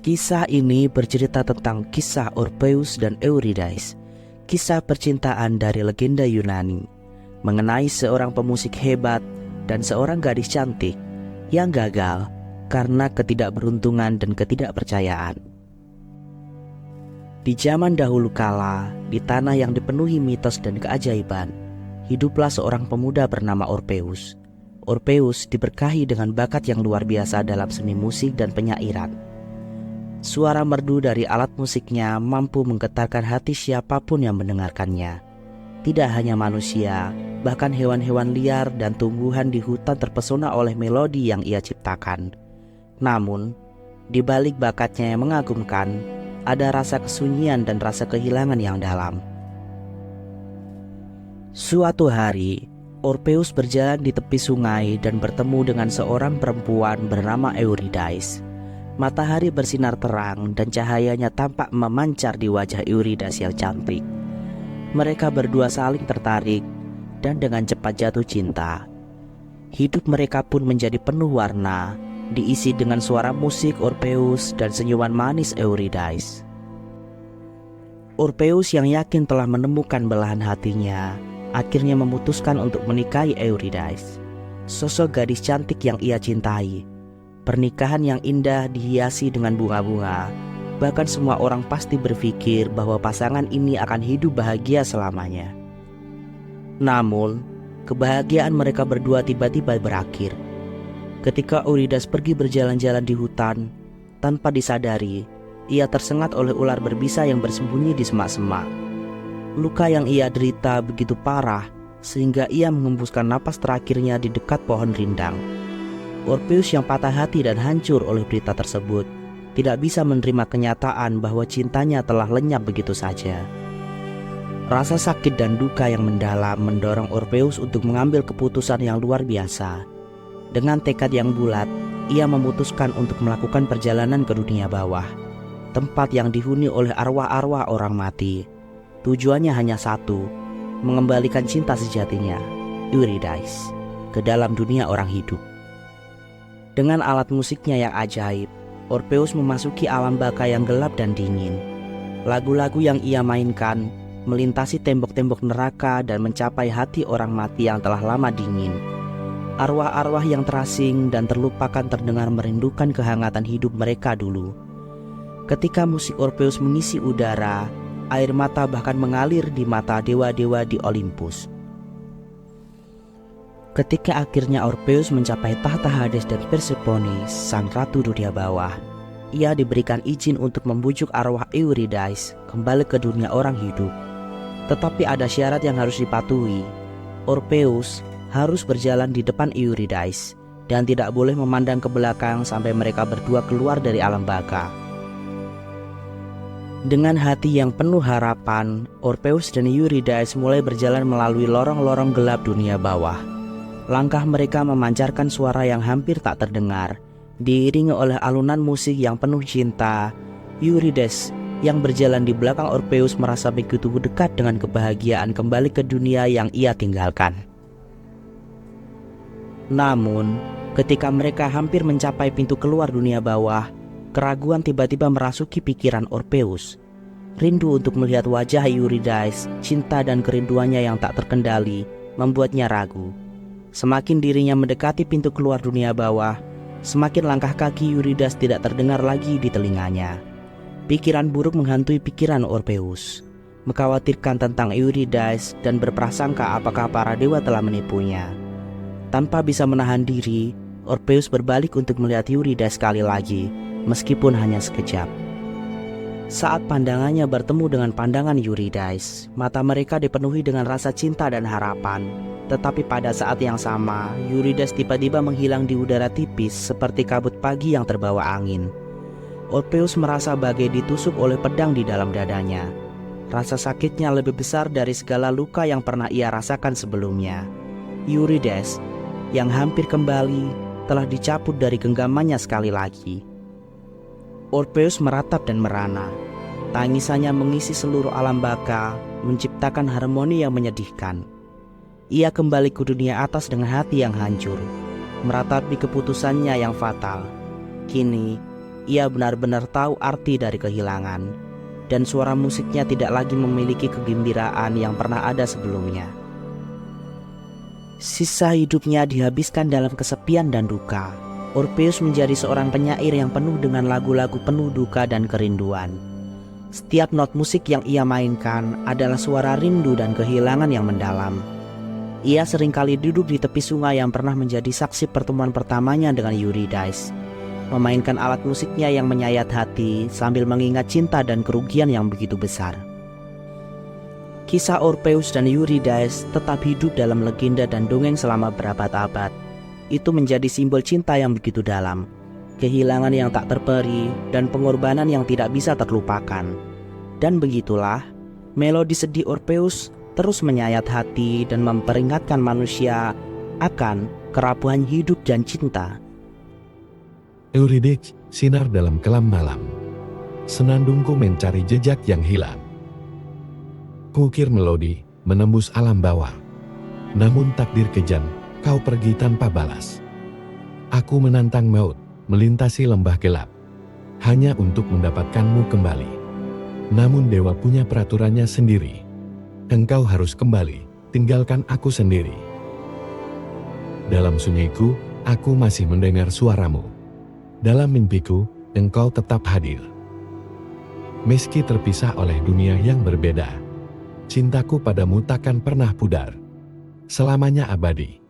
Kisah ini bercerita tentang kisah Orpheus dan Eurydice, kisah percintaan dari legenda Yunani, mengenai seorang pemusik hebat dan seorang gadis cantik yang gagal karena ketidakberuntungan dan ketidakpercayaan. Di zaman dahulu kala, di tanah yang dipenuhi mitos dan keajaiban, hiduplah seorang pemuda bernama Orpheus. Orpheus diberkahi dengan bakat yang luar biasa dalam seni musik dan penyairan. Suara merdu dari alat musiknya mampu menggetarkan hati siapapun yang mendengarkannya. Tidak hanya manusia, bahkan hewan-hewan liar dan tumbuhan di hutan terpesona oleh melodi yang ia ciptakan. Namun, di balik bakatnya yang mengagumkan, ada rasa kesunyian dan rasa kehilangan yang dalam. Suatu hari, Orpheus berjalan di tepi sungai dan bertemu dengan seorang perempuan bernama Eurydice. Matahari bersinar terang dan cahayanya tampak memancar di wajah Eurydice yang cantik. Mereka berdua saling tertarik dan dengan cepat jatuh cinta. Hidup mereka pun menjadi penuh warna, diisi dengan suara musik Orpheus dan senyuman manis Eurydice. Orpheus yang yakin telah menemukan belahan hatinya, akhirnya memutuskan untuk menikahi Eurydice, sosok gadis cantik yang ia cintai. Pernikahan yang indah dihiasi dengan bunga-bunga. Bahkan semua orang pasti berpikir bahwa pasangan ini akan hidup bahagia selamanya. Namun, kebahagiaan mereka berdua tiba-tiba berakhir. Ketika Eurydice pergi berjalan-jalan di hutan, tanpa disadari, ia tersengat oleh ular berbisa yang bersembunyi di semak-semak. Luka yang ia derita begitu parah, sehingga ia mengembuskan napas terakhirnya di dekat pohon rindang. Orpheus yang patah hati dan hancur oleh berita tersebut tidak bisa menerima kenyataan bahwa cintanya telah lenyap begitu saja. Rasa sakit dan duka yang mendalam mendorong Orpheus untuk mengambil keputusan yang luar biasa. Dengan tekad yang bulat, ia memutuskan untuk melakukan perjalanan ke dunia bawah, tempat yang dihuni oleh arwah-arwah orang mati. Tujuannya hanya satu, mengembalikan cinta sejatinya, Eurydice, ke dalam dunia orang hidup. Dengan alat musiknya yang ajaib, Orpheus memasuki alam baka yang gelap dan dingin. Lagu-lagu yang ia mainkan melintasi tembok-tembok neraka dan mencapai hati orang mati yang telah lama dingin. Arwah-arwah yang terasing dan terlupakan terdengar merindukan kehangatan hidup mereka dulu. Ketika musik Orpheus mengisi udara, air mata bahkan mengalir di mata dewa-dewa di Olympus. Ketika akhirnya Orpheus mencapai tahta Hades dan Persephone, sang ratu dunia bawah, ia diberikan izin untuk membujuk arwah Eurydice kembali ke dunia orang hidup. Tetapi ada syarat yang harus dipatuhi. Orpheus harus berjalan di depan Eurydice dan tidak boleh memandang ke belakang sampai mereka berdua keluar dari alam baka. Dengan hati yang penuh harapan, Orpheus dan Eurydice mulai berjalan melalui lorong-lorong gelap dunia bawah. Langkah mereka memancarkan suara yang hampir tak terdengar, diiringi oleh alunan musik yang penuh cinta. Eurydice yang berjalan di belakang Orpheus merasa begitu dekat dengan kebahagiaan kembali ke dunia yang ia tinggalkan. Namun, ketika mereka hampir mencapai pintu keluar dunia bawah, keraguan tiba-tiba merasuki pikiran Orpheus. Rindu untuk melihat wajah Eurydice, cinta dan kerinduannya yang tak terkendali membuatnya ragu. Semakin dirinya mendekati pintu keluar dunia bawah, semakin langkah kaki Eurydice tidak terdengar lagi di telinganya. Pikiran buruk menghantui pikiran Orpheus, mengkhawatirkan tentang Eurydice dan berprasangka apakah para dewa telah menipunya. Tanpa bisa menahan diri, Orpheus berbalik untuk melihat Eurydice sekali lagi, meskipun hanya sekejap. Saat pandangannya bertemu dengan pandangan Eurydice, mata mereka dipenuhi dengan rasa cinta dan harapan. Tetapi pada saat yang sama, Eurydice tiba-tiba menghilang di udara tipis seperti kabut pagi yang terbawa angin. Orpheus merasa bagai ditusuk oleh pedang di dalam dadanya. Rasa sakitnya lebih besar dari segala luka yang pernah ia rasakan sebelumnya. Eurydice yang hampir kembali telah dicabut dari genggamannya sekali lagi. Orpheus meratap dan merana. Tangisannya mengisi seluruh alam baka, menciptakan harmoni yang menyedihkan. Ia kembali ke dunia atas dengan hati yang hancur, meratapi keputusannya yang fatal. Kini, ia benar-benar tahu arti dari kehilangan, dan suara musiknya tidak lagi memiliki kegembiraan yang pernah ada sebelumnya. Sisa hidupnya dihabiskan dalam kesepian dan duka. Orpheus menjadi seorang penyair yang penuh dengan lagu-lagu penuh duka dan kerinduan. Setiap not musik yang ia mainkan adalah suara rindu dan kehilangan yang mendalam. Ia seringkali duduk di tepi sungai yang pernah menjadi saksi pertemuan pertamanya dengan Eurydice, memainkan alat musiknya yang menyayat hati sambil mengingat cinta dan kerugian yang begitu besar. Kisah Orpheus dan Eurydice tetap hidup dalam legenda dan dongeng selama berabad-abad. Itu menjadi simbol cinta yang begitu dalam, kehilangan yang tak terperi, dan pengorbanan yang tidak bisa terlupakan. Dan begitulah, melodi sedih Orpheus terus menyayat hati dan memperingatkan manusia akan kerapuhan hidup dan cinta. Eurydice, sinar dalam kelam malam. Senandungku mencari jejak yang hilang. Kukir melodi, menembus alam bawah. Namun takdir kejam, kau pergi tanpa balas. Aku menantang maut, melintasi lembah gelap, hanya untuk mendapatkanmu kembali. Namun dewa punya peraturannya sendiri. Engkau harus kembali, tinggalkan aku sendiri. Dalam sunyiku, aku masih mendengar suaramu. Dalam mimpiku, engkau tetap hadir. Meski terpisah oleh dunia yang berbeda, cintaku padamu takkan pernah pudar. Selamanya abadi.